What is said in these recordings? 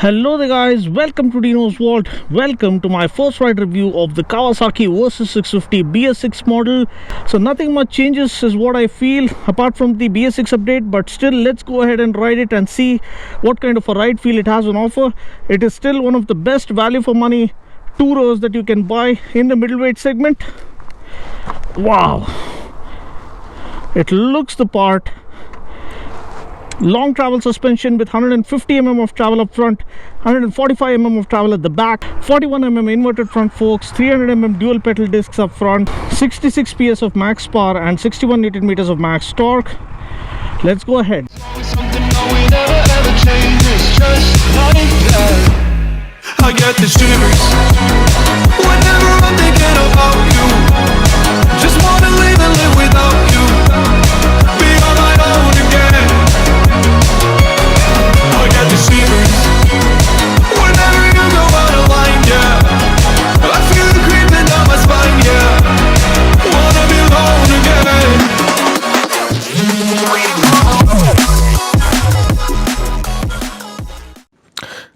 Hello there guys, welcome to Dinos World. Welcome to my first ride review of the Kawasaki Versys 650 BS6 model. So nothing much changes is what I feel apart from the BS6 update, but still let's go ahead and ride it and see what kind of a ride feel it has on offer. It is still one of the best value for money tourers that you can buy in the middleweight segment. Wow, it looks the part. Long travel suspension with 150 mm of travel up front, 145 mm of travel at the back, 41 mm inverted front forks, 300 mm dual pedal discs up front, 66 PS of max power and 61 Newton meters of max torque. Let's go ahead. I get the shivers whenever I'm thinking about you. Just wanna live and live without you. Be on my own again. I get the shivers whenever you go out of line, yeah. I feel it creeping down my spine, yeah. Wanna be alone again.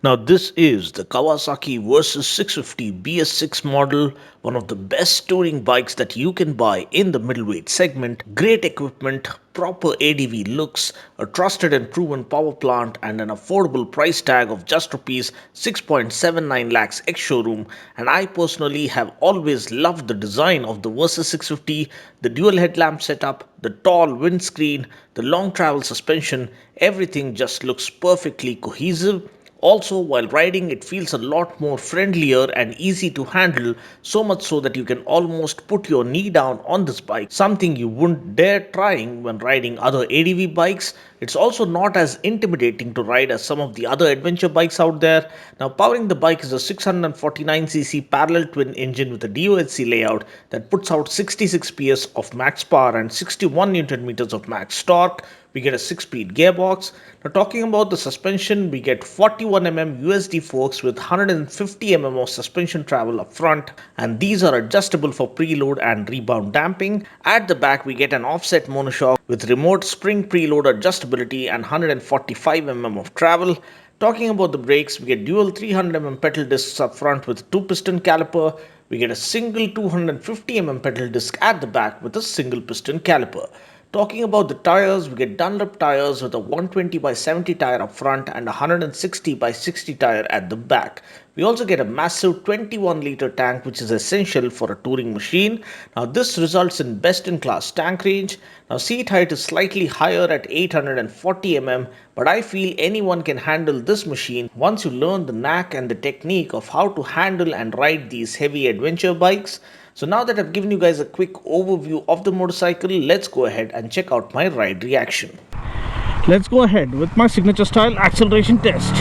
Now this is the Kawasaki Versys 650 BS6 model, one of the best touring bikes that you can buy in the middleweight segment. Great equipment, proper ADV looks, a trusted and proven power plant and an affordable price tag of just rupees 6.79 lakhs ex-showroom. And I personally have always loved the design of the Versys 650, the dual headlamp setup, the tall windscreen, the long travel suspension, everything just looks perfectly cohesive. Also, while riding, it feels a lot more friendlier and easy to handle, so much so that you can almost put your knee down on this bike, something you wouldn't dare trying when riding other ADV bikes. It's also not as intimidating to ride as some of the other adventure bikes out there. Now, powering the bike is a 649cc parallel twin engine with a DOHC layout that puts out 66 PS of max power and 61 Newton meters of max torque. We get a 6-speed gearbox. Now talking about the suspension, we get 41 mm USD forks with 150 mm of suspension travel up front, and these are adjustable for preload and rebound damping. At the back we get an offset monoshock with remote spring preload adjustability and 145 mm of travel. Talking about the brakes, we get dual 300 mm pedal discs up front with 2-piston caliper. We get a single 250 mm pedal disc at the back with a single piston caliper. Talking about the tires, we get Dunlop tires with a 120/70 tire up front and a 160/60 tire at the back. We also get a massive 21-liter tank, which is essential for a touring machine. Now this results in best-in-class tank range. Now seat height is slightly higher at 840 mm, but I feel anyone can handle this machine once you learn the knack and the technique of how to handle and ride these heavy adventure bikes. So now that I've given you guys a quick overview of the motorcycle, let's go ahead and check out my ride reaction. Let's go ahead with my signature style acceleration test.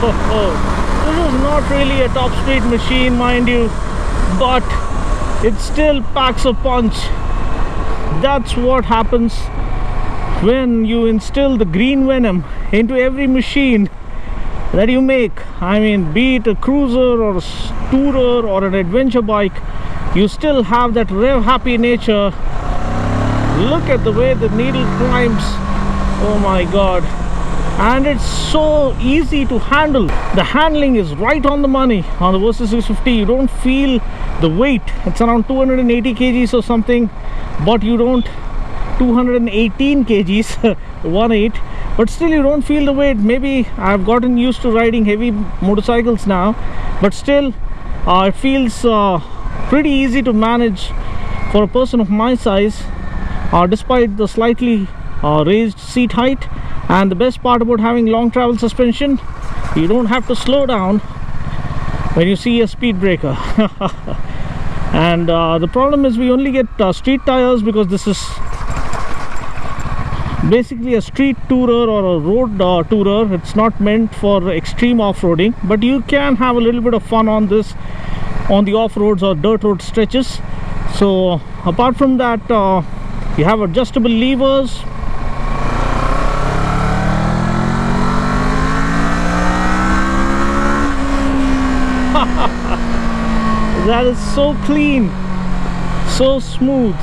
This is not really a top speed machine, mind you, but it still packs a punch. That's what happens when you instill the green venom into every machine that you make. I mean, be it a cruiser or a tourer or an adventure bike, you still have that rev happy nature. Look at the way the needle climbs. Oh my god. And it's so easy to handle. The handling is right on the money on the Versys 650. You don't feel the weight. It's around 280 kgs or something, but you don't 218 kgs 1.8, but still you don't feel the weight. Maybe I've gotten used to riding heavy motorcycles now, but still it feels pretty easy to manage for a person of my size, despite the slightly raised seat height. And the best part about having long travel suspension, you don't have to slow down when you see a speed breaker. And the problem is we only get street tires because this is basically a street tourer or a road tourer. It's not meant for extreme off-roading, but you can have a little bit of fun on this on the off-roads or dirt road stretches. So apart from that, you have adjustable levers. That is so clean, so smooth.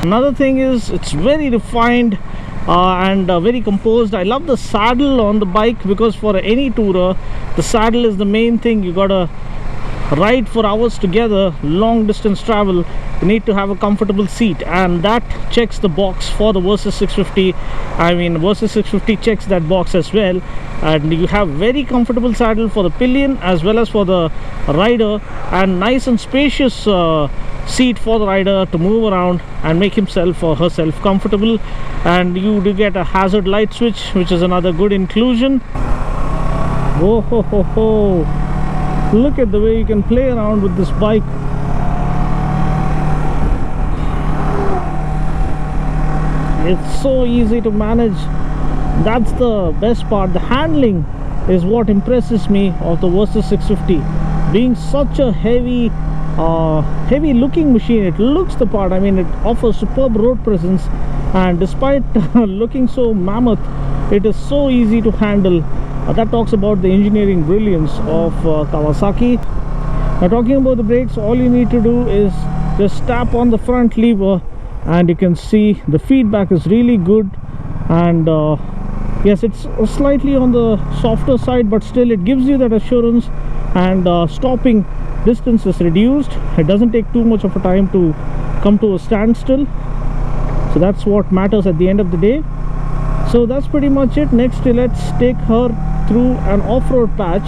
Another thing is it's very refined and very composed. I love the saddle on the bike, because for any tourer the saddle is the main thing. You gotta ride for hours together, long distance travel, you need to have a comfortable seat, and that checks the box for the Versys 650. I mean, Versys 650 checks that box as well, and you have very comfortable saddle for the pillion as well as for the rider, and nice and spacious seat for the rider to move around and make himself or herself comfortable. And you do get a hazard light switch, which is another good inclusion. Whoa, ho, ho, ho. Look at the way you can play around with this bike. It's so easy to manage. That's the best part. The handling is what impresses me of the Versys 650. Being such a heavy looking machine, it looks the part. I mean, it offers superb road presence, and despite looking so mammoth, it is so easy to handle. That talks about the engineering brilliance of Kawasaki. Now, talking about the brakes, all you need to do is just tap on the front lever, and you can see the feedback is really good. And yes, it's slightly on the softer side, but still it gives you that assurance, and stopping distance is reduced. It doesn't take too much of a time to come to a standstill, so that's what matters at the end of the day. So that's pretty much it. Next, let's take her through an off-road patch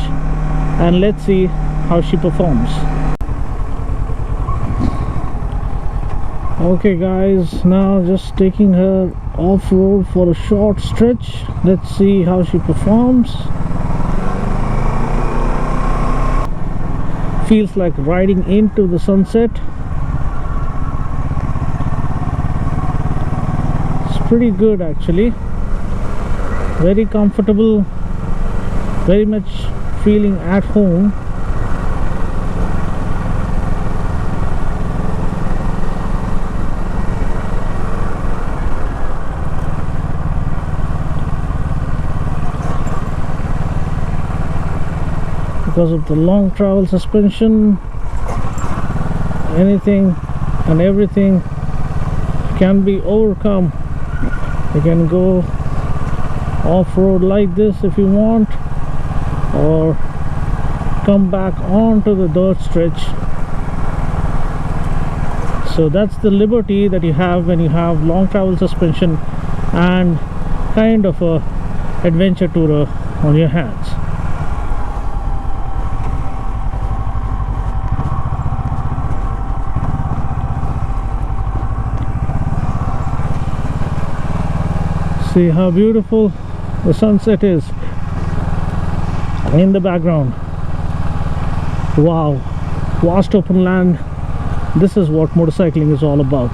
and let's see how she performs. Okay guys, now just taking her off-road for a short stretch. Let's see how she performs. Feels like riding into the sunset. It's pretty good actually. Very comfortable, very much feeling at home. Because of the long travel suspension, anything and everything can be overcome. You can go off-road like this if you want, or come back onto the dirt stretch. So that's the liberty that you have when you have long travel suspension and kind of a adventure tourer on your hands. See how beautiful the sunset is in the background. Wow, vast open land. This is what motorcycling is all about.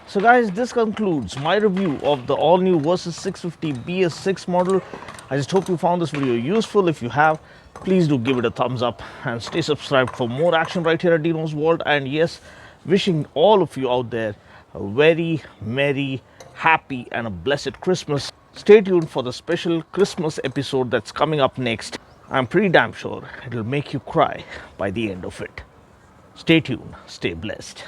So guys, this concludes my review of the all-new Versys 650 BS6 model. I just hope you found this video useful. If you have, please do give it a thumbs up and stay subscribed for more action right here at Dinos World. And yes, wishing all of you out there a very merry, happy and a blessed Christmas. Stay tuned for the special Christmas episode that's coming up next. I'm pretty damn sure it'll make you cry by the end of it. Stay tuned, stay blessed.